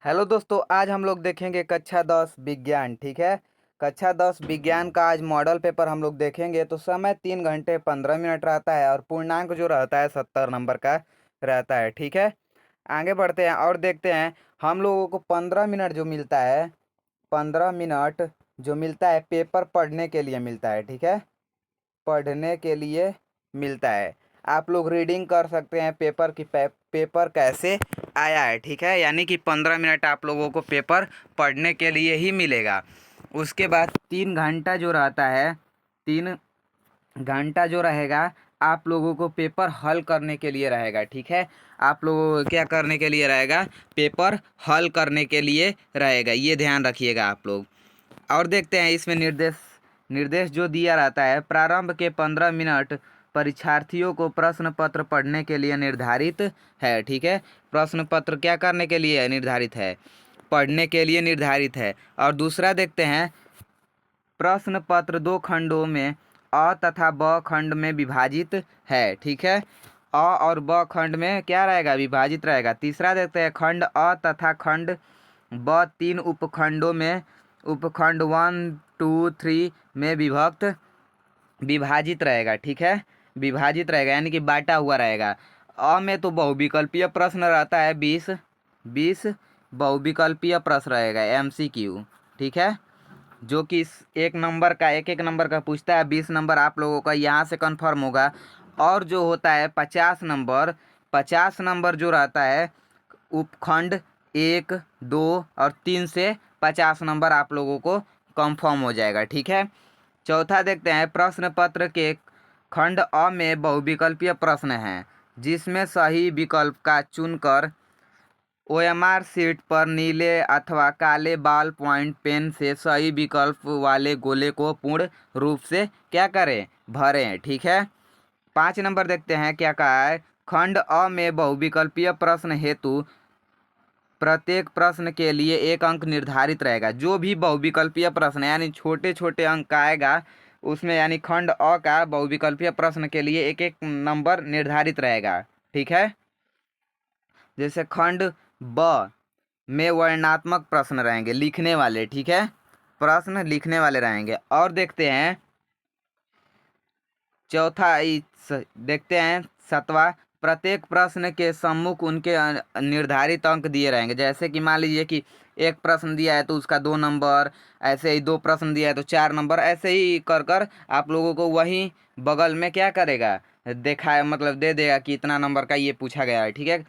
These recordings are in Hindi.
हेलो दोस्तों, आज हम लोग देखेंगे कक्षा 10 विज्ञान। ठीक है। कक्षा 10 विज्ञान का आज मॉडल पेपर हम लोग देखेंगे। तो समय 3 घंटे 15 मिनट रहता है और पूर्णांक जो रहता है 70 नंबर का रहता है। ठीक है। आगे बढ़ते हैं और देखते हैं। हम लोगों को 15 मिनट जो मिलता है, 15 मिनट जो मिलता है पेपर पढ़ने के लिए मिलता है। ठीक है। पढ़ने के लिए मिलता है। आप लोग रीडिंग कर सकते हैं पेपर की पेपर कैसे आया है। ठीक है। यानी कि 15 मिनट आप लोगों को पेपर पढ़ने के लिए ही मिलेगा। उसके बाद 3 घंटा जो रहता है, 3 घंटा जो रहेगा आप लोगों को पेपर हल करने के लिए रहेगा। ठीक है। आप लोगों को क्या करने के लिए रहेगा? पेपर हल करने के लिए रहेगा। ये ध्यान रखिएगा आप लोग। और देखते हैं इसमें निर्देश निर्देश जो दिया रहता है। प्रारंभ के 15 मिनट परीक्षार्थियों को प्रश्न पत्र पढ़ने के लिए निर्धारित है। ठीक है। प्रश्न पत्र क्या करने के लिए निर्धारित है? पढ़ने के लिए निर्धारित है। और दूसरा देखते हैं, प्रश्न पत्र 2 खंडों में अ तथा ब खंड में विभाजित है। ठीक है। अ और ब खंड में क्या रहेगा? विभाजित रहेगा। तीसरा देखते हैं, खंड अ तथा खंड ब 3 उपखंडों में उपखंड 1, 2, 3 में विभाजित रहेगा। ठीक है। विभाजित रहेगा यानी कि बांटा हुआ रहेगा। अ में तो बहुविकल्पीय प्रश्न रहता है 20 बहुविकल्पीय प्रश्न रहेगा MCQ। ठीक है। जो कि एक नंबर का पूछता है। 20 नंबर आप लोगों का यहाँ से कंफर्म होगा। और जो होता है 50 नंबर जो रहता है उपखंड 1, 2 और 3 से 50 नंबर आप लोगों को कंफर्म हो जाएगा। ठीक है। चौथा देखते हैं, प्रश्न पत्र के खंड अ में बहुविकल्पीय प्रश्न हैं जिसमें सही विकल्प का चुनकर OMR शीट पर नीले अथवा काले बॉल पॉइंट पेन से सही विकल्प वाले गोले को पूर्ण रूप से क्या करें? भरें। ठीक है। 5 नंबर देखते हैं क्या कहा है। खंड अ में बहुविकल्पीय प्रश्न हेतु प्रत्येक प्रश्न के लिए 1 अंक निर्धारित रहेगा। जो भी बहुविकल्पीय प्रश्न यानी छोटे छोटे अंक का आएगा उसमें, यानी खंड अ का बहुविकल्पीय प्रश्न के लिए 1 1 नंबर निर्धारित रहेगा। ठीक है। जैसे खंड ब में वर्णनात्मक प्रश्न रहेंगे, लिखने वाले। ठीक है। प्रश्न लिखने वाले रहेंगे। और देखते हैं देखते हैं 7वां, प्रत्येक प्रश्न के सम्मुख उनके निर्धारित अंक दिए रहेंगे। जैसे कि मान लीजिए कि एक प्रश्न दिया है तो उसका 2 नंबर, ऐसे ही 2 प्रश्न दिया है तो 4 नंबर, ऐसे ही कर कर आप लोगों को वही बगल में क्या करेगा? देखा मतलब दे देगा कि इतना नंबर का ये पूछा गया है। ठीक है।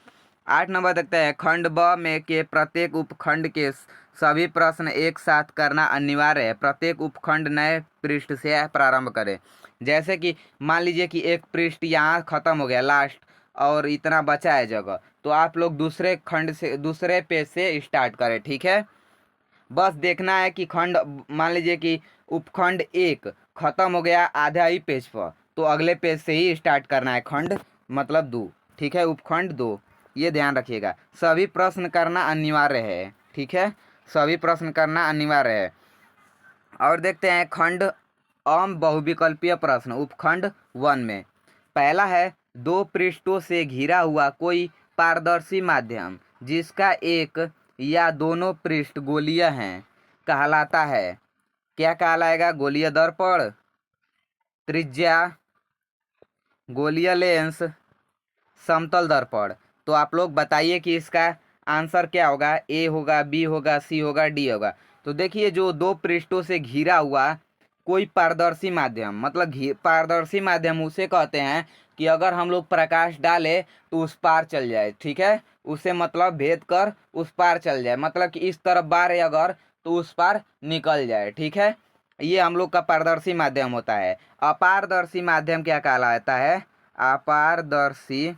8 नंबर देखते हैं, खंड ब में के प्रत्येक उपखंड के सभी प्रश्न एक साथ करना अनिवार्य है। प्रत्येक उपखंड नए पृष्ठ से प्रारंभ करें। जैसे कि मान लीजिए कि एक पृष्ठ यहाँ खत्म हो गया लास्ट और इतना बचा है जगह, तो आप लोग दूसरे खंड से दूसरे पेज से स्टार्ट करें। ठीक है। बस देखना है कि खंड, मान लीजिए कि उपखंड 1 खत्म हो गया आधा ही पेज पर, तो अगले पेज से ही स्टार्ट करना है खंड मतलब 2। ठीक है। उपखंड 2, ये ध्यान रखिएगा। सभी प्रश्न करना अनिवार्य है। ठीक है। सभी प्रश्न करना अनिवार्य है। और देखते हैं खंड अम बहुविकल्पीय प्रश्न उपखंड 1 में। पहला है, 2 पृष्ठों से घिरा हुआ कोई पारदर्शी माध्यम जिसका एक या दोनों पृष्ठ गोलीय हैं कहलाता है। क्या कहलाएगा? गोलीय दर्पण, त्रिज्या, गोलीय लेंस, समतल दर्पण। तो आप लोग बताइए कि इसका आंसर क्या होगा? ए होगा, बी होगा, सी होगा, डी होगा। तो देखिए, जो 2 पृष्ठों से घिरा हुआ कोई पारदर्शी माध्यम, मतलब पारदर्शी माध्यम उसे कहते हैं कि अगर हम लोग प्रकाश डालें तो उस पार चल जाए। ठीक है। उसे मतलब भेद कर उस पार चल जाए, मतलब कि इस तरफ बार है अगर तो उस पार निकल जाए। ठीक है। ये हम लोग का पारदर्शी माध्यम होता है। अपारदर्शी माध्यम क्या कहलाता है? अपारदर्शी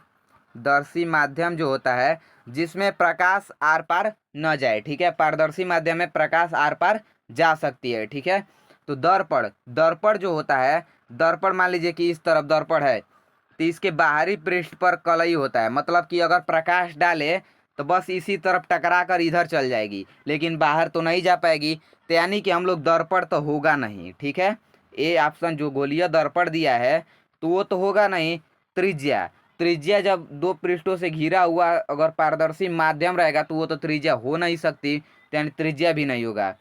माध्यम जो होता है जिसमें प्रकाश आर पार न जाए। ठीक है। पारदर्शी माध्यम में प्रकाश आर पार जा सकती है। ठीक है। तो दर्पण दर्पण जो होता है, दर्पण मान लीजिए कि इस तरफ दर्पण है तो इसके बाहरी पृष्ठ पर कलई होता है, मतलब कि अगर प्रकाश डाले तो बस इसी तरफ टकरा कर इधर चल जाएगी, लेकिन बाहर तो नहीं जा पाएगी। तो यानी कि हम लोग दर्पण तो होगा नहीं। ठीक है। ए ऑप्शन जो गोलीय दर्पण दिया है तो वो तो होगा नहीं। त्रिज्या त्रिज्या जब दो पृष्ठों से घिरा हुआ अगर पारदर्शी माध्यम रहेगा तो वो तो त्रिज्या हो नहीं सकती, तो यानी त्रिज्या भी नहीं होगा।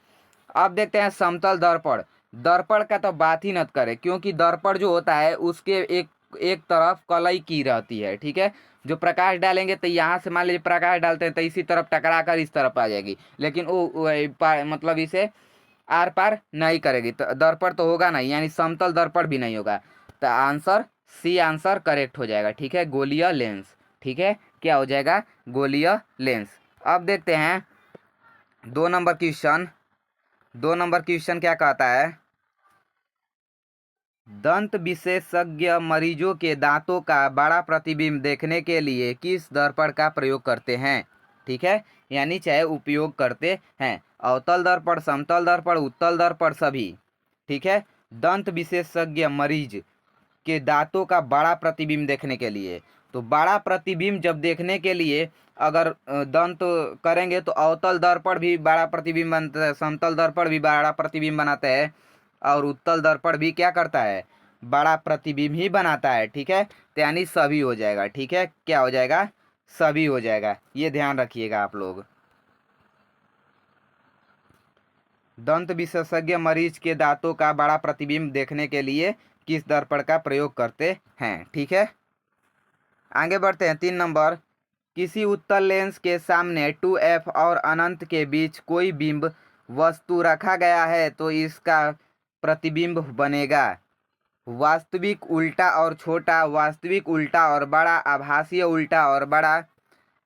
अब देखते हैं समतल दर्पण। दर्पण का तो बात ही मत करें, क्योंकि दर्पण जो होता है उसके एक एक तरफ कलई की रहती है, ठीक है। जो प्रकाश डालेंगे तो यहाँ से मान लीजिए प्रकाश डालते हैं तो इसी तरफ टकरा कर इस तरफ आ जाएगी, लेकिन मतलब इसे आर पार नहीं करेगी, तो दर्पण तो होगा नहीं, यानी समतल दर्पण भी नहीं होगा। तो आंसर सी आंसर करेक्ट हो जाएगा, ठीक है, गोलीय लेंस। ठीक है, क्या हो जाएगा, गोलीय लेंस। अब देखते हैं 2 नंबर क्वेश्चन। 2 नंबर क्वेश्चन क्या कहता है, दंत विशेषज्ञ मरीजों के दांतों का बड़ा प्रतिबिंब देखने के लिए किस दर्पण का प्रयोग करते हैं। ठीक है, यानी चाहे उपयोग करते हैं अवतल दर्पण, समतल दर्पण, उत्तल दर्पण, सभी। ठीक है, दंत विशेषज्ञ मरीज के दांतों का बड़ा प्रतिबिंब देखने के लिए, तो बड़ा प्रतिबिंब जब देखने के लिए अगर दंत करेंगे तो अवतल दर्पण भी बड़ा प्रतिबिंब बनता है, समतल दर्पण भी बड़ा प्रतिबिंब बनाता है, और उत्तल दर्पण भी क्या करता है, बड़ा प्रतिबिंब ही बनाता है। ठीक है, तो यानी सभी हो जाएगा। ठीक है, क्या हो जाएगा, सभी हो जाएगा, ये ध्यान रखिएगा आप लोग। दंत विशेषज्ञ मरीज के दांतों का बड़ा प्रतिबिंब देखने के लिए किस दर्पण का प्रयोग करते हैं। ठीक है, आगे बढ़ते हैं 3 नंबर। किसी उत्तल लेंस के सामने 2f और अनंत के बीच कोई बिंब वस्तु रखा गया है तो इसका प्रतिबिंब बनेगा वास्तविक उल्टा और छोटा, वास्तविक उल्टा और बड़ा, आभासीय उल्टा और बड़ा,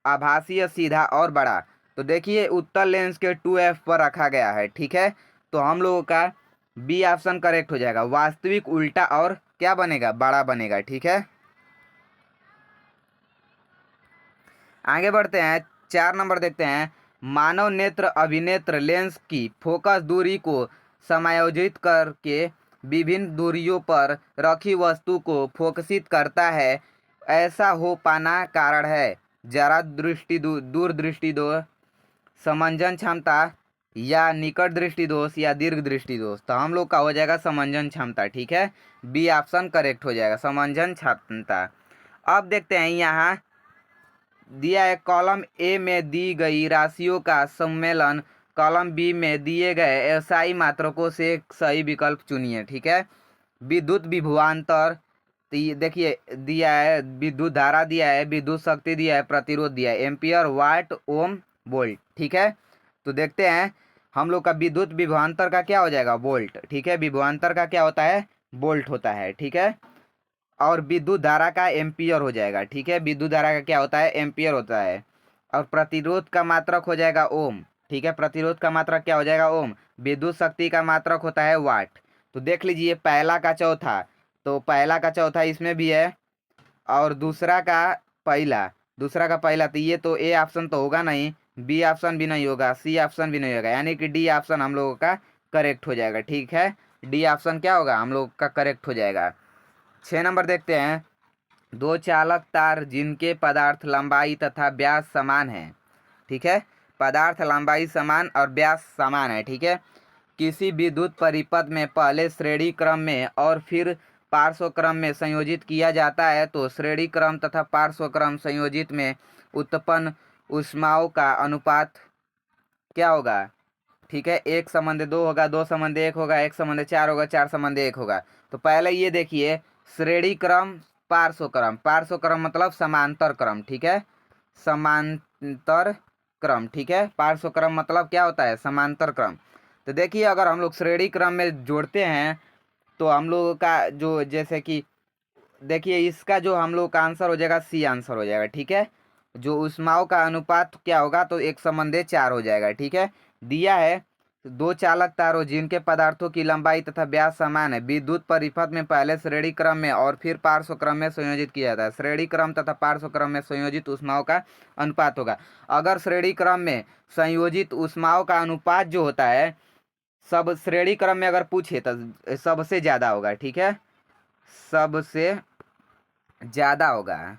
आभासीय सीधा और बड़ा। तो देखिए उत्तल लेंस के 2f पर रखा गया है। ठीक है, तो हम लोगों का बी ऑप्शन करेक्ट हो जाएगा, वास्तविक उल्टा और क्या बनेगा, बड़ा बनेगा। ठीक है, आगे बढ़ते हैं 4 नंबर देखते हैं। मानव नेत्र अभिनेत्र लेंस की फोकस दूरी को समायोजित करके विभिन्न दूरियों पर रखी वस्तु को फोकसित करता है, ऐसा हो पाना कारण है जरा दृष्टि दूरदृष्टि दोष, समंजन क्षमता, या निकट दृष्टि दोष, या दीर्घ दृष्टि दोष। तो हम लोग का हो जाएगा समंजन क्षमता। ठीक है, बी ऑप्शन करेक्ट हो जाएगा, समंजन क्षमता। अब देखते हैं यहाँ दिया है कॉलम ए में दी गई राशियों का सम्मेलन, कॉलम बी में दिए गए एसआई मात्रकों से एक सही विकल्प चुनिए। ठीक है, विद्युत विभवांतर, तो ये देखिए दिया है, विद्युत धारा दिया है, विद्युत शक्ति दिया है, प्रतिरोध दिया है, एम्पियर, वाट, ओम, वोल्ट। ठीक है, तो देखते हैं हम लोग का विद्युत विभवांतर का क्या हो जाएगा, वोल्ट। ठीक है, विभवांतर का क्या होता है, वोल्ट होता है। ठीक है, और विद्युत धारा का एम्पियर हो जाएगा। ठीक है, विद्युत धारा का क्या होता है, एम्पियर होता है। और प्रतिरोध का मात्रक हो जाएगा ओम। ठीक है, प्रतिरोध का मात्रक क्या हो जाएगा, ओम। विद्युत शक्ति का मात्रक होता है वाट। तो देख लीजिए पहला का चौथा, तो पहला का चौथा इसमें भी है, और दूसरा का पहला, दूसरा का पहला, तो ये तो ए ऑप्शन तो होगा नहीं, बी ऑप्शन भी नहीं होगा, सी ऑप्शन भी नहीं होगा, यानी कि डी ऑप्शन हम लोगों का करेक्ट हो जाएगा। ठीक है, डी ऑप्शन क्या होगा, हम लोग का करेक्ट हो जाएगा। 6 नंबर देखते हैं। दो चालक तार जिनके पदार्थ लंबाई तथा व्यास समान है। ठीक है, पदार्थ लंबाई समान और व्यास समान है। ठीक है, किसी विद्युत परिपथ में पहले श्रेणी क्रम में और फिर पार्श्व क्रम में संयोजित किया जाता है तो श्रेणी क्रम तथा पार्श्व क्रम संयोजित में उत्पन्न ऊष्माओं का अनुपात क्या होगा। ठीक है, 1:2 होगा, 2:1 होगा, 1:4 होगा, 4:1 होगा। तो पहले ये देखिए श्रेणी क्रम, पार्श्व क्रम, पार्श्व क्रम मतलब समांतर क्रम। ठीक है, समांतर क्रम। ठीक है, पार्श्व क्रम मतलब क्या होता है, समांतर क्रम। तो देखिए अगर हम लोग श्रेणी क्रम में जोड़ते हैं तो हम लोगों का जो, जैसे कि देखिए इसका जो हम लोग का आंसर हो जाएगा, सी आंसर हो जाएगा। ठीक है, जो ऊष्माओं का अनुपात क्या होगा, तो 1:4 हो जाएगा। ठीक है, दिया है दो चालक तारों जिनके पदार्थों की लंबाई तथा व्यास समान है, विद्युत परिपथ में पहले श्रेणी क्रम में और फिर पार्श्व क्रम में संयोजित किया जाता है, श्रेणी क्रम तथा पार्श्व क्रम में संयोजित ऊष्माओं का अनुपात होगा। अगर श्रेणी क्रम में संयोजित ऊष्माओं का अनुपात जो होता है, सब श्रेणी क्रम में अगर पूछे तो सबसे ज्यादा होगा। ठीक है, सबसे ज्यादा होगा,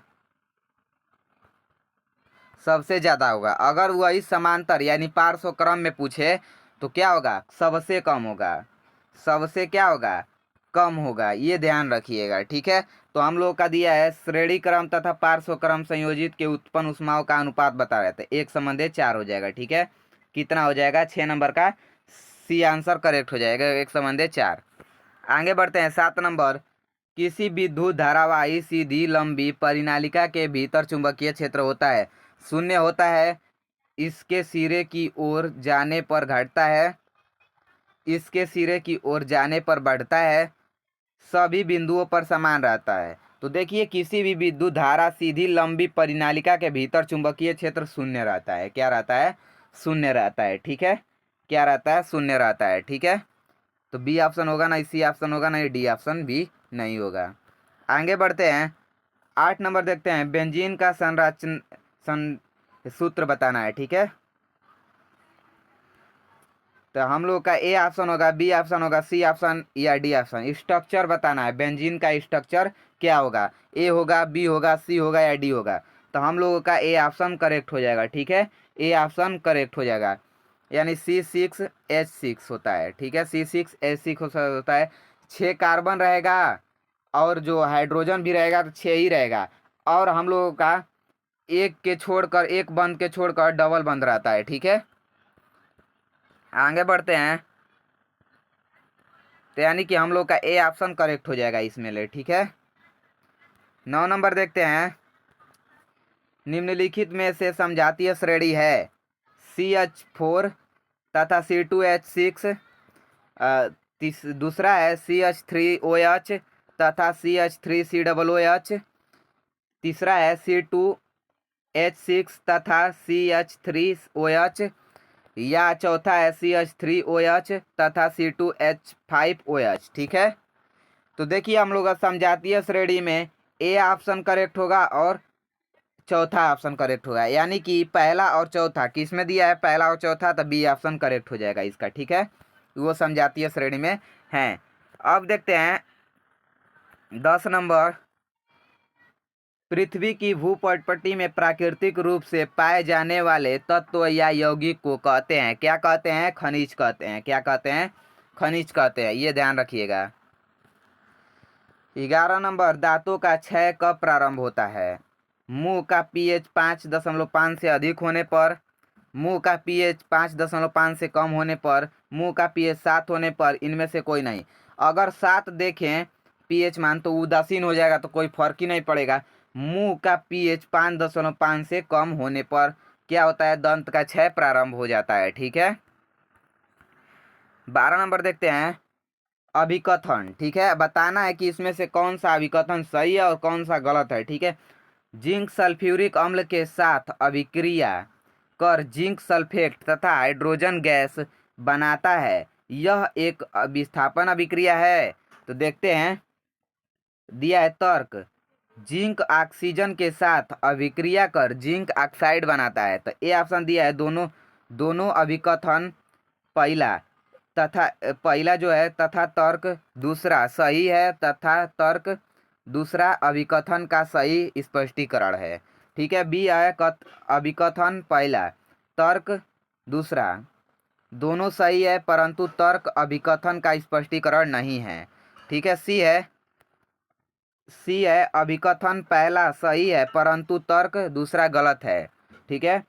सबसे ज्यादा होगा। अगर वही समांतर यानी पार्श्व क्रम में पूछे तो क्या होगा, सबसे कम होगा, सबसे क्या होगा, कम होगा, ये ध्यान रखिएगा। ठीक है, तो हम लोग का दिया है श्रेणी क्रम तथा पार्श्व क्रम संयोजित के उत्पन्न ऊष्माओं का अनुपात बता रहे थे, 1:4 हो जाएगा। ठीक है, कितना हो जाएगा? 6 नंबर का सी आंसर करेक्ट हो जाएगा, 1:4। आगे बढ़ते हैं 7 नंबर। किसी विद्युत धारावाही सीधी लंबी परिनालिका के भीतर चुंबकीय क्षेत्र होता है, शून्य होता है, इसके सिरे की ओर जाने पर घटता है, इसके सिरे की ओर जाने पर बढ़ता है, सभी बिंदुओं पर समान रहता है। तो देखिए, किसी भी विद्युत धारा सीधी लंबी परिनालिका के भीतर चुंबकीय क्षेत्र शून्य रहता है। क्या रहता है? शून्य रहता है। ठीक है, क्या रहता है? शून्य रहता है। ठीक है, तो बी ऑप्शन होगा ना, सी ऑप्शन होगा ना, डी ऑप्शन भी नहीं होगा। आगे बढ़ते हैं 8 नंबर देखते हैं। बेंजीन का सूत्र बताना है। ठीक है, तो हम लोग का ए ऑप्शन होगा, बी ऑप्शन होगा, सी ऑप्शन या डी ऑप्शन। स्ट्रक्चर बताना है, बेंजीन का स्ट्रक्चर क्या होगा? ए होगा, बी होगा, सी होगा या डी होगा? तो हम लोगों का ए ऑप्शन करेक्ट हो जाएगा। ठीक है, ए ऑप्शन करेक्ट हो जाएगा, यानी C6H6 होता है। ठीक है, C6H6 होता है। 6 कार्बन रहेगा और जो हाइड्रोजन भी रहेगा तो 6 ही रहेगा, और हम लोगों का एक के छोड़कर, एक बंद के छोड़कर डबल बंद रहता है। ठीक है, आगे बढ़ते हैं, तो यानी कि हम लोग का ए ऑप्शन करेक्ट हो जाएगा इसमें ले। ठीक है, 9 नंबर देखते हैं। निम्नलिखित में से समजातीय श्रेणी है CH4 तथा C2H6, दूसरा है CH3OH तथा CH3COOH, तीसरा है C2H6 तथा CH3OH, या चौथा है CH3OH तथा C2H5OH। ठीक है, तो देखिए हम लोग का समजातीय श्रेणी में ए ऑप्शन करेक्ट होगा और चौथा ऑप्शन करेक्ट होगा, यानी कि पहला और चौथा किस में दिया है? पहला और चौथा, तो बी ऑप्शन करेक्ट हो जाएगा इसका। ठीक है, वो समजातीय श्रेणी में हैं। अब देखते हैं 10 नंबर। पृथ्वी की भूपटपटी में प्राकृतिक रूप से पाए जाने वाले तत्व या यौगिक को कहते हैं, क्या कहते हैं? खनिज कहते हैं। क्या कहते हैं? खनिज कहते हैं, ये ध्यान रखिएगा। 11 नंबर। दांतों का क्षय कब प्रारंभ होता है? मुंह का पीएच 5.5 से अधिक होने पर, मुंह का पीएच 5.5 से कम होने पर, मुंह का पीएच 7 होने पर, इनमें से कोई नहीं। अगर 7 देखें पीएच मान, तो उदासीन हो जाएगा, तो कोई फर्क ही नहीं पड़ेगा। मुंह का पीएच 5.5 से कम होने पर क्या होता है? दंत का क्षय प्रारंभ हो जाता है। ठीक है, 12 नंबर देखते हैं। अभिकथन। ठीक है, बताना है कि इसमें से कौन सा अभिकथन सही है और कौन सा गलत है। ठीक है, जिंक सल्फ्यूरिक अम्ल के साथ अभिक्रिया कर जिंक सल्फेट तथा हाइड्रोजन गैस बनाता है, यह एक विस्थापन अभिक्रिया है। तो देखते हैं, दिया है तर्क, जिंक ऑक्सीजन के साथ अभिक्रिया कर जिंक ऑक्साइड बनाता है। तो ए ऑप्शन दिया है, दोनों दोनों अभिकथन पहला तथा पहला जो है तथा तर्क दूसरा सही है, तथा तर्क दूसरा अभिकथन का सही स्पष्टीकरण है। ठीक है, बी है अभिकथन पहला, तर्क दूसरा, दोनों सही है परंतु तर्क अभिकथन का स्पष्टीकरण नहीं है। ठीक है, सी है अभिकथन पहला सही है परंतु तर्क दूसरा गलत है। ठीक है,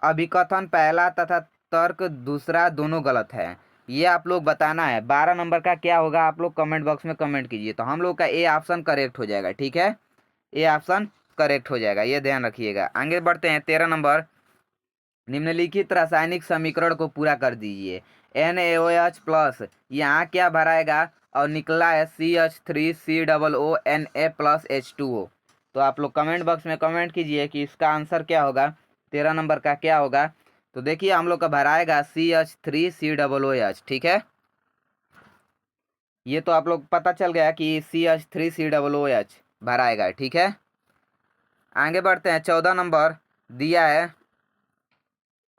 अभिकथन पहला तथा तर्क दूसरा दोनों गलत है, ये आप लोग बताना है। 12 नंबर का क्या होगा आप लोग कमेंट बॉक्स में कमेंट कीजिए। तो हम लोग का ए ऑप्शन करेक्ट हो जाएगा। ठीक है, ए ऑप्शन करेक्ट हो जाएगा, ये ध्यान रखिएगा। आगे बढ़ते हैं 13 नंबर। निम्नलिखित रासायनिक समीकरण को पूरा कर दीजिए। NaOH प्लस, यहाँ क्या भराएगा और निकला है CH3COONA+H2O। तो आप लोग कमेंट बॉक्स में कमेंट कीजिए कि इसका आंसर क्या होगा, 13 नंबर का क्या होगा। तो देखिए हम लोग का भराएगा CH3COOH। ठीक है, ये तो आप लोग पता चल गया कि CH3COOH भराएगा। ठीक है, आगे बढ़ते हैं 14 नंबर। दिया है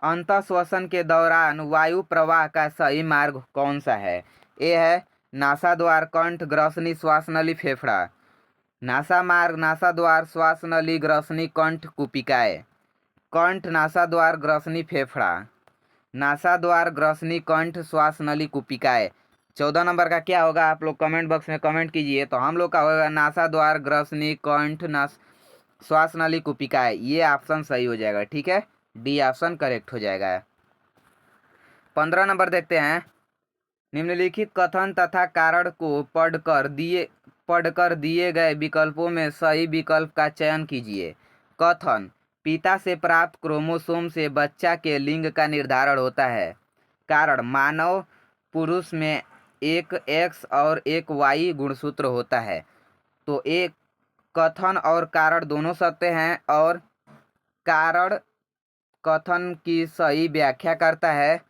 अंतःश्वसन के दौरान वायु प्रवाह का सही मार्ग कौन सा है? ए है नासाद्वार, कंठ, ग्रसनी, श्वास नली, फेफड़ा। नासा मार्ग, नासाद्वार, श्वास नली, ग्रसनी, कंठ, कुपिकाएं। कंठ, नासाद्वार, ग्रसनी, फेफड़ा। नासाद्वार, ग्रसनी, कंठ, श्वास नली, कुपिकाएं। 14 नंबर का क्या होगा आप लोग कमेंट बॉक्स में कमेंट कीजिए। तो हम लोग का होगा नासाद्वार, ग्रसनी, कंठ, नास श्वास नली, कुपिकाएँ। ये ऑप्शन सही हो जाएगा, ठीक है, डी ऑप्शन करेक्ट हो जाएगा। 15 नंबर देखते हैं। निम्नलिखित कथन तथा कारण को पढ़कर दिए गए विकल्पों में सही विकल्प का चयन कीजिए। कथन: पिता से प्राप्त क्रोमोसोम से बच्चा के लिंग का निर्धारण होता है। कारण: मानव पुरुष में एक एक्स और एक वाई गुणसूत्र होता है। तो एक कथन और कारण दोनों सत्य हैं और कारण कथन की सही व्याख्या करता है,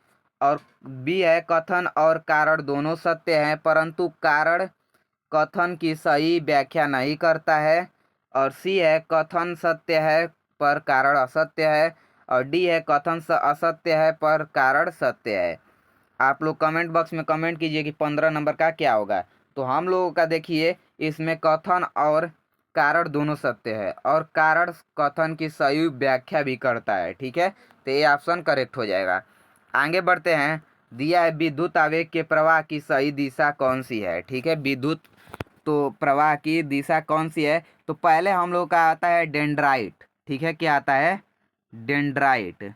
और बी है कथन और कारण दोनों सत्य हैं परंतु कारण कथन की सही व्याख्या नहीं करता है, और सी है कथन सत्य है पर कारण असत्य है, और डी है कथन असत्य है पर कारण सत्य है। आप लोग कमेंट बॉक्स में कमेंट कीजिए कि 15 नंबर का क्या होगा। तो हम लोगों का देखिए, इसमें कथन और कारण दोनों सत्य है और कारण कथन की सही व्याख्या भी करता है, ठीक है, तो ये ऑप्शन करेक्ट हो जाएगा। आगे बढ़ते हैं। दिया है विद्युत आवेग के प्रवाह की सही दिशा कौन सी है, ठीक है, विद्युत तो प्रवाह की दिशा कौन सी है। तो पहले हम लोग का आता है डेंड्राइट, ठीक है, क्या आता है, डेंड्राइट,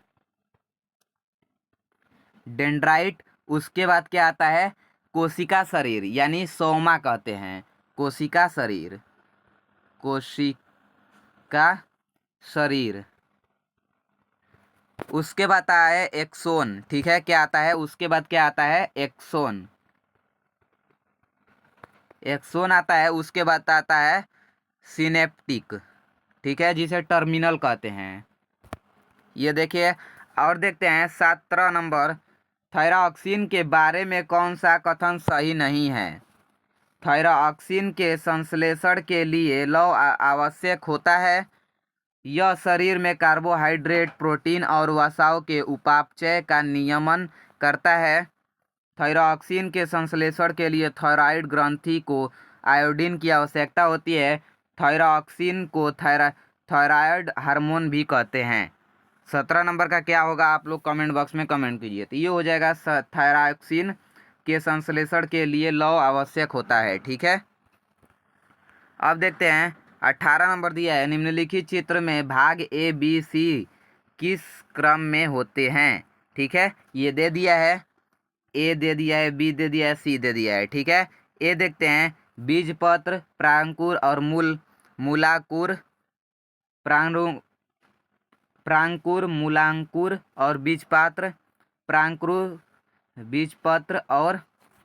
डेंड्राइट। उसके बाद क्या आता है, कोशिका शरीर, यानी सोमा कहते हैं, कोशिका शरीर, कोशिका शरीर। उसके बाद आता है एक्सोन, ठीक है, क्या आता है, उसके बाद क्या आता है, एक्सोन, एक्सोन आता है। उसके बाद आता है सिनेप्टिक, ठीक है, जिसे टर्मिनल कहते हैं। ये देखिए, और देखते हैं 17 नंबर। थायरॉक्सिन के बारे में कौन सा कथन सही नहीं है। थायरॉक्सिन के संश्लेषण के लिए लौह आवश्यक होता है। यह शरीर में कार्बोहाइड्रेट, प्रोटीन और वसाओं के उपापचय का नियमन करता है। थायरॉक्सिन के संश्लेषण के लिए थायराइड ग्रंथि को आयोडीन की आवश्यकता होती है। थायरॉक्सिन को थायराइड हार्मोन भी कहते हैं। 17 नंबर का क्या होगा आप लोग कमेंट बॉक्स में कमेंट कीजिए। तो ये हो जाएगा थायरॉक्सिन के संश्लेषण के लिए लौह आवश्यक होता है, ठीक है। अब देखते हैं 18 नंबर दिया है। निम्नलिखित चित्र में भाग ए बी सी किस क्रम में होते हैं, ठीक है, ये दे दिया है, ए दे दिया है, बी दे दिया है, सी दे दिया है, ठीक है। ए देखते हैं, बीजपत्र, प्रांकुर और मूलाकुर, प्रांकुर, मूलांकुर और बीजपत्र, प्रांकुर, बीजपत्र और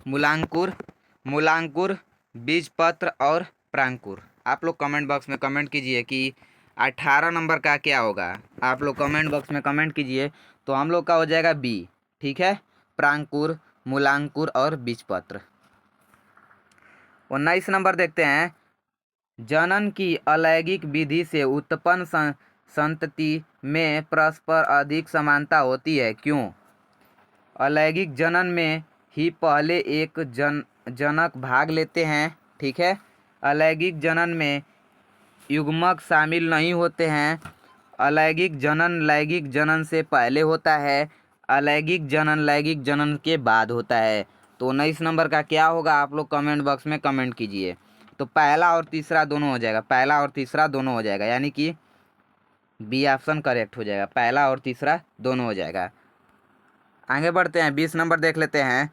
मूलांकुर, बीजपत्र और प्रांकुर। आप लोग कमेंट बॉक्स में कमेंट कीजिए कि 18 नंबर का क्या होगा। आप लोग कमेंट बॉक्स में कमेंट कीजिए। तो हम लोग का हो जाएगा बी, ठीक है, प्रांकुर, मूलांकुर और बीजपत्र। 19 नंबर देखते हैं। जनन की अलैंगिक विधि से उत्पन्न संतति में परस्पर अधिक समानता होती है, क्यों। अलैंगिक जनन में ही पहले एक जनक भाग लेते हैं, ठीक है। अलैंगिक जनन में युग्मक शामिल नहीं होते हैं। अलैंगिक जनन लैंगिक जनन से पहले होता है। अलैंगिक जनन लैंगिक जनन के बाद होता है। तो 19 नंबर का क्या होगा आप लोग कमेंट बॉक्स में कमेंट कीजिए। तो पहला और तीसरा दोनों हो जाएगा, पहला और तीसरा दोनों हो जाएगा, यानी कि बी ऑप्शन करेक्ट हो जाएगा, पहला और तीसरा दोनों हो जाएगा। आगे बढ़ते हैं, 20 नंबर देख लेते हैं।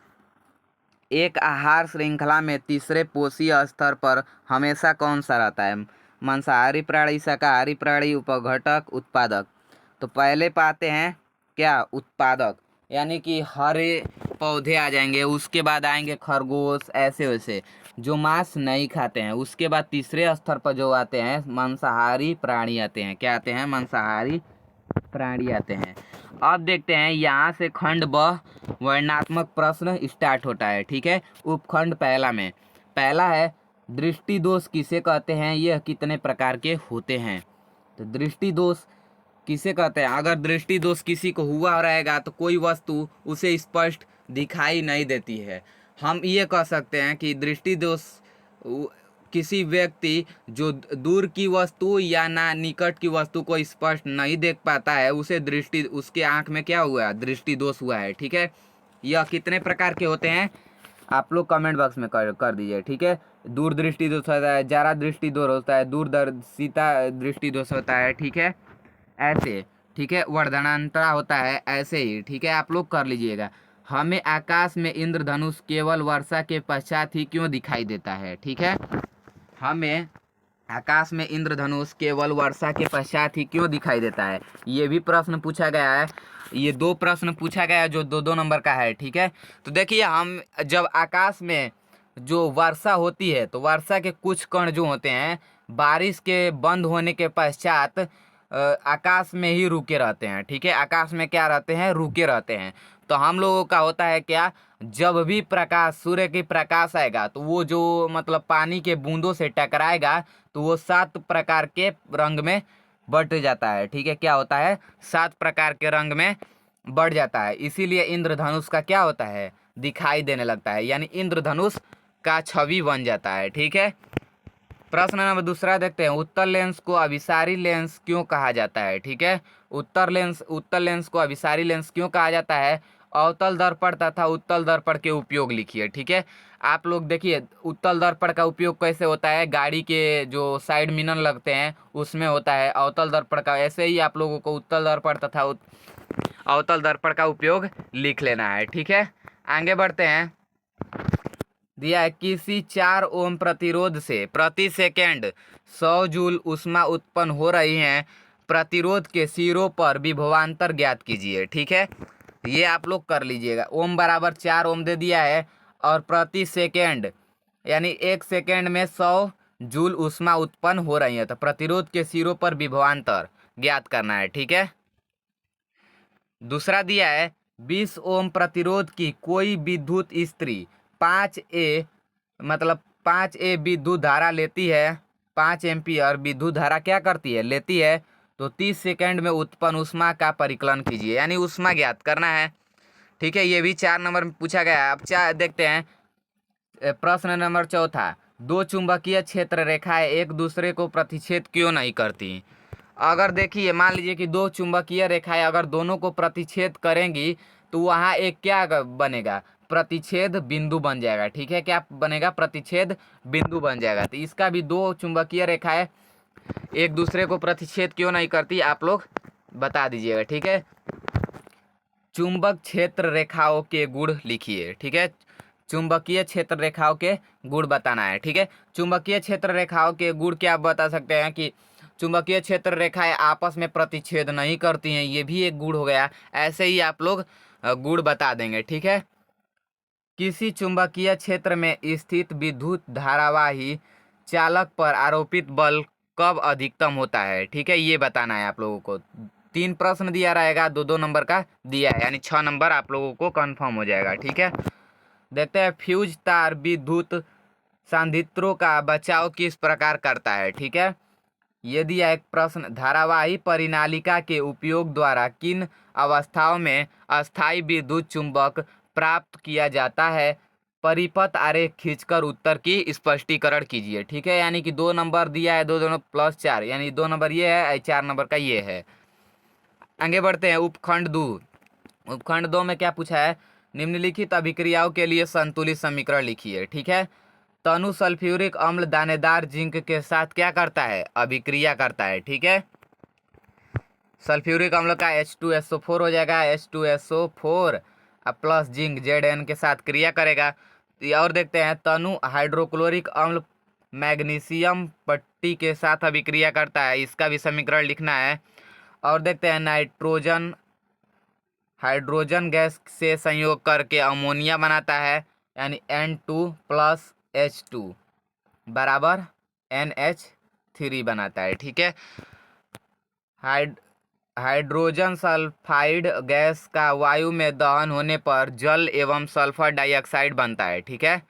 एक आहार श्रृंखला में तीसरे पोषीय स्तर पर हमेशा कौन सा रहता है, मांसाहारी प्राणी, शाकाहारी प्राणी, उपघटक, उत्पादक। तो पहले पाते हैं क्या, उत्पादक, यानी कि हरे पौधे आ जाएंगे, उसके बाद आएंगे खरगोश, ऐसे वैसे जो मांस नहीं खाते हैं। उसके बाद तीसरे स्तर पर जो आते हैं मांसाहारी प्राणी आते हैं, क्या आते हैं, मांसाहारी प्राणी आते हैं। अब देखते हैं, यहाँ से खंड ब वर्णनात्मक प्रश्न स्टार्ट होता है, ठीक है। उपखंड पहला में पहला है, दृष्टि दोष किसे कहते हैं, यह कितने प्रकार के होते हैं। तो दृष्टि दोष किसे कहते हैं, अगर दृष्टि दोष किसी को हुआ रहेगा तो कोई वस्तु उसे स्पष्ट दिखाई नहीं देती है। हम ये कह सकते हैं कि दृष्टि दोष किसी व्यक्ति जो दूर की वस्तु या ना निकट की वस्तु को स्पष्ट नहीं देख पाता है, उसे दृष्टि, उसके आंख में क्या हुआ है, दृष्टि दोष हुआ है, ठीक है। यह कितने प्रकार के होते हैं, आप लोग कमेंट बॉक्स में कर दीजिए, ठीक है। दूरदृष्टि दोष होता है, जारा दृष्टि दोष होता है, दूरदर्शिता दृष्टि दोष होता है, ठीक है, ऐसे, ठीक है। वर्धनांतरा होता है, ऐसे ही, ठीक है। आप लोग कर लीजिएगा। हमें आकाश में इंद्रधनुष केवल वर्षा के पश्चात ही क्यों दिखाई देता है, ठीक है। हमें आकाश में इंद्रधनुष केवल वर्षा के पश्चात ही क्यों दिखाई देता है, ये भी प्रश्न पूछा गया है। ये दो प्रश्न पूछा गया है जो दो दो नंबर का है, ठीक है। तो देखिए, हम जब आकाश में जो वर्षा होती है तो वर्षा के कुछ कण जो होते हैं बारिश के बंद होने के पश्चात आकाश में ही रुके रहते हैं, ठीक है। आकाश में क्या रहते हैं, रुके रहते हैं। तो हम लोगों का होता है क्या, जब भी प्रकाश, सूर्य की प्रकाश आएगा तो वो जो मतलब पानी के बूंदों से टकराएगा तो वो 7 प्रकार के रंग में बढ़ जाता है, ठीक है। क्या होता है, 7 प्रकार के रंग में बढ़ जाता है। इसीलिए इंद्रधनुष का क्या होता है, दिखाई देने लगता है, यानी इंद्रधनुष का छवि बन जाता है, ठीक है। प्रश्न नंबर दूसरा देखते हैं, उत्तल लेंस को अभिसारी लेंस क्यों कहा जाता है, ठीक है। उत्तल लेंस को अभिसारी लेंस क्यों कहा जाता है। अवतल दर्पण तथा उत्तल दर्पण के उपयोग लिखिए, ठीक है। आप लोग देखिए, उत्तल दर्पण का उपयोग कैसे होता है, गाड़ी के जो साइड मिरर लगते हैं उसमें होता है अवतल दर्पण का। ऐसे ही आप लोगों को उत्तल दर्पण तथा अवतल दर्पण का उपयोग लिख लेना है, ठीक है। आगे बढ़ते हैं। दिया है, किसी 4 ओम प्रतिरोध से प्रति सेकेंड 100 जूल ऊष्मा उत्पन्न हो रही है, प्रतिरोध के सिरों पर विभवांतर ज्ञात कीजिए, ठीक है। ये आप लोग कर लीजिएगा। ओम बराबर 4 ओम दे दिया है और प्रति सेकेंड यानी 1 सेकेंड में 100 जूल ऊष्मा उत्पन्न हो रही है, तो प्रतिरोध के सिरों पर विभवांतर ज्ञात करना है, ठीक है। दूसरा दिया है, 20 ओम प्रतिरोध की कोई विद्युत स्त्री 5A मतलब 5A विद्युत धारा लेती है, 5 एम्पियर विद्युत धारा क्या करती है, लेती है, तो 30 सेकंड में उत्पन्न ऊष्मा का परिकलन कीजिए, यानी ऊष्मा ज्ञात करना है, ठीक है। ये भी 4 नंबर में पूछा गया है। अब चार देखते हैं प्रश्न नंबर चौथा, दो चुंबकीय क्षेत्र रेखाएं एक दूसरे को प्रतिच्छेद क्यों नहीं करती। अगर देखिए, मान लीजिए कि दो चुंबकीय रेखाएं अगर दोनों को प्रतिच्छेद करेंगी तो वहाँ एक क्या बनेगा, प्रतिच्छेद बिंदु बन जाएगा, ठीक है। क्या बनेगा, प्रतिच्छेद बिंदु बन जाएगा। तो इसका भी दो चुंबकीय रेखाएं एक दूसरे को प्रतिच्छेद क्यों नहीं करती, आप लोग बता दीजिएगा, ठीक है। चुंबक क्षेत्र रेखाओं के गुण लिखिए, ठीक है। चुंबकीय क्षेत्र रेखाओं के गुण बताना है, ठीक है। चुंबकीय क्षेत्र रेखाओं के गुण क्या आप बता सकते हैं कि चुंबकीय क्षेत्र रेखाएं आपस में प्रतिच्छेद नहीं करती हैं, ये भी एक गुण हो गया। ऐसे ही आप लोग गुण बता देंगे, ठीक है। किसी चुंबकीय क्षेत्र में स्थित विद्युत धारावाही चालक पर आरोपित बल कब अधिकतम होता है, ठीक है, ये बताना है आप लोगों को। 3 प्रश्न दिया रहेगा, 2-2 नंबर का दिया है, यानी 6 नंबर आप लोगों को कंफर्म हो जाएगा, ठीक है। देखते हैं, फ्यूज तार विद्युत सांधित्रों का बचाव किस प्रकार करता है, ठीक है। ये दिया एक प्रश्न, धारावाही परिनालिका के उपयोग द्वारा किन अवस्थाओं में अस्थायी विद्युत चुंबक प्राप्त किया जाता है, परिपथ आरेख खींचकर उत्तर की स्पष्टीकरण कीजिए, ठीक है। यानी कि 2 नंबर दिया है, 2 दोनों +4, यानी 2 नंबर ये है, 4 नंबर का ये है। आगे बढ़ते हैं, उपखंड 2। उपखंड 2 में क्या पूछा है, निम्नलिखित अभिक्रियाओं के लिए संतुलित समीकरण लिखिए, ठीक है। तनु सल्फ्यूरिक अम्ल दानेदार जिंक के साथ क्या करता है, अभिक्रिया करता है, ठीक है। सल्फ्यूरिक अम्ल का H2SO4 हो जाएगा, H2SO4 प्लस जिंक Zn के साथ क्रिया करेगा। और देखते हैं, तनु हाइड्रोक्लोरिक अम्ल मैग्नीशियम पट्टी के साथ अभिक्रिया करता है, इसका भी समीकरण लिखना है। और देखते हैं, नाइट्रोजन हाइड्रोजन गैस से संयोग करके अमोनिया बनाता है, यानी N2+H2 बराबर NH3 बनाता है, ठीक है। हाइड्रोजन सल्फाइड गैस का वायु में दहन होने पर जल एवं सल्फर डाइऑक्साइड बनता है, ठीक है।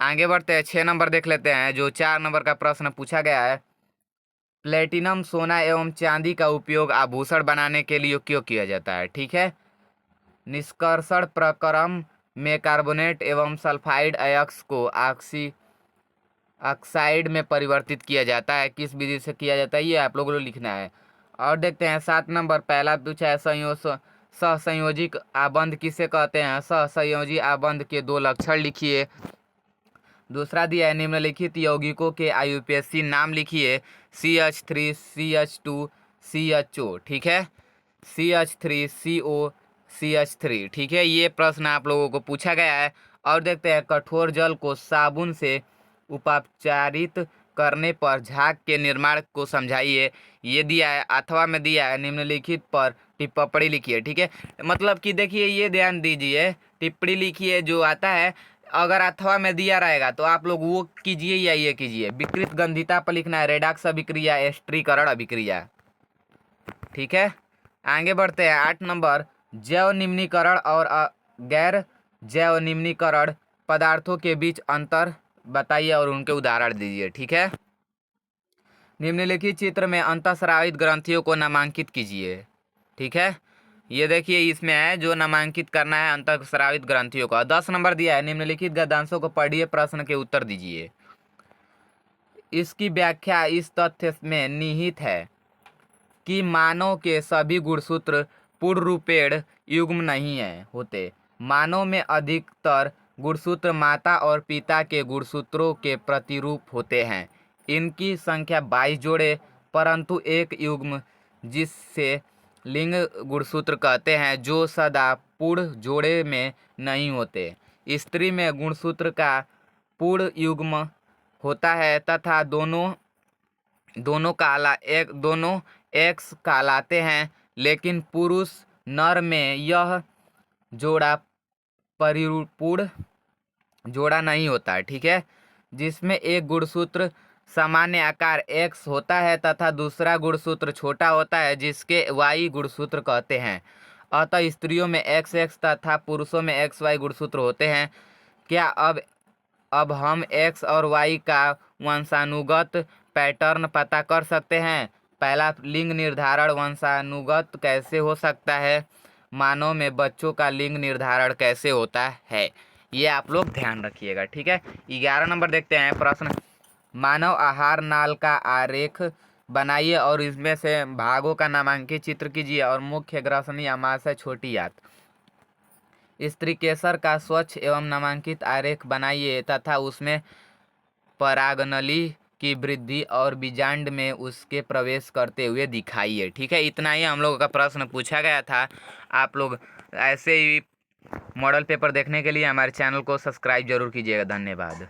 आगे बढ़ते हैं, 6 नंबर देख लेते हैं, जो 4 नंबर का प्रश्न पूछा गया है। प्लेटिनम, सोना एवं चांदी का उपयोग आभूषण बनाने के लिए क्यों किया जाता है, ठीक है। निष्कर्षण प्रक्रम में कार्बोनेट एवं सल्फाइड अयस्क को ऑक्साइड में परिवर्तित किया जाता है, किस विधि से किया जाता है, ये आप लोगों को लिखना है। और देखते हैं 7 नंबर, पहला पूछा है, सहसंयोजी आबंध किसे कहते हैं? सहसंयोजी आबंध के 2 लक्षण लिखिए। दूसरा दिया है निम्नलिखित यौगिकों के IUPAC नाम लिखिए। CH3 CH2 CHO, ठीक है, CH3 CO CH3, ठीक है। ये प्रश्न आप लोगों को पूछा गया है। और देखते हैं, कठोर जल को साबुन से उपचारित करने पर झाग के निर्माण को समझाइए। ये दिया है। अथवा में दिया है निम्नलिखित पर टिप्पणी लिखिए, ठीक है। मतलब कि देखिए, ये ध्यान दीजिए, टिप्पणी लिखिए जो आता है, अगर अथवा में दिया रहेगा तो आप लोग वो कीजिए या ये कीजिए। विकृत गंधिता पर लिखना है रेडॉक्स अभिक्रिया, एस्ट्रीकरण अभिक्रिया, ठीक है। आगे बढ़ते हैं। 8 नंबर, जैव निम्नीकरण और गैर जैव निम्नीकरण पदार्थों के बीच अंतर बताइए और उनके उदाहरण दीजिए, ठीक है। निम्नलिखित चित्र में अंतःस्रावित ग्रंथियों को नामांकित कीजिए, ठीक है। ये देखिए, इसमें है जो नामांकित करना है अंतःस्रावित ग्रंथियों का। 10 नंबर दिया है, निम्नलिखित गद्यांशों को पढ़िए, प्रश्न के उत्तर दीजिए। इसकी व्याख्या इस तथ्य में निहित है कि मानव के सभी गुणसूत्र पूर्णरूपेण युग्म नहीं होते। मानव में अधिकतर गुणसूत्र माता और पिता के गुणसूत्रों के प्रतिरूप होते हैं। इनकी संख्या 22 जोड़े, परंतु एक युग्म जिससे लिंग गुणसूत्र कहते हैं, जो सदा पूर्ण जोड़े में नहीं होते। स्त्री में गुणसूत्र का पूर्ण युग्म होता है तथा दोनों एक्स कहलाते हैं, लेकिन पुरुष नर में यह जोड़ा परिपूर्ण जोड़ा नहीं होता है, ठीक है, जिसमें एक गुणसूत्र सामान्य आकार एक्स होता है तथा दूसरा गुणसूत्र छोटा होता है, जिसके वाई गुणसूत्र कहते हैं। अतः स्त्रियों में एक्स एक्स तथा पुरुषों में एक्स वाई गुणसूत्र होते हैं। क्या अब हम एक्स और वाई का वंशानुगत पैटर्न पता कर सकते हैं? पहला, लिंग निर्धारण वंशानुगत कैसे हो सकता है? मानव में बच्चों का लिंग निर्धारण कैसे होता है? ये आप लोग ध्यान रखिएगा, ठीक है। 11 नंबर देखते हैं प्रश्न, मानव आहार नाल का आरेख बनाइए और इसमें से भागों का नामांकित चित्र कीजिए और मुख्य ग्रसनी अमाशय छोटी आंत स्त्रीकेसर का स्वच्छ एवं नामांकित आरेख बनाइए तथा उसमें परागनली की वृद्धि और बीजांड में उसके प्रवेश करते हुए दिखाइए, ठीक है। इतना ही हम लोगों का प्रश्न पूछा गया था। आप लोग ऐसे ही मॉडल पेपर देखने के लिए हमारे चैनल को सब्सक्राइब जरूर कीजिएगा। धन्यवाद।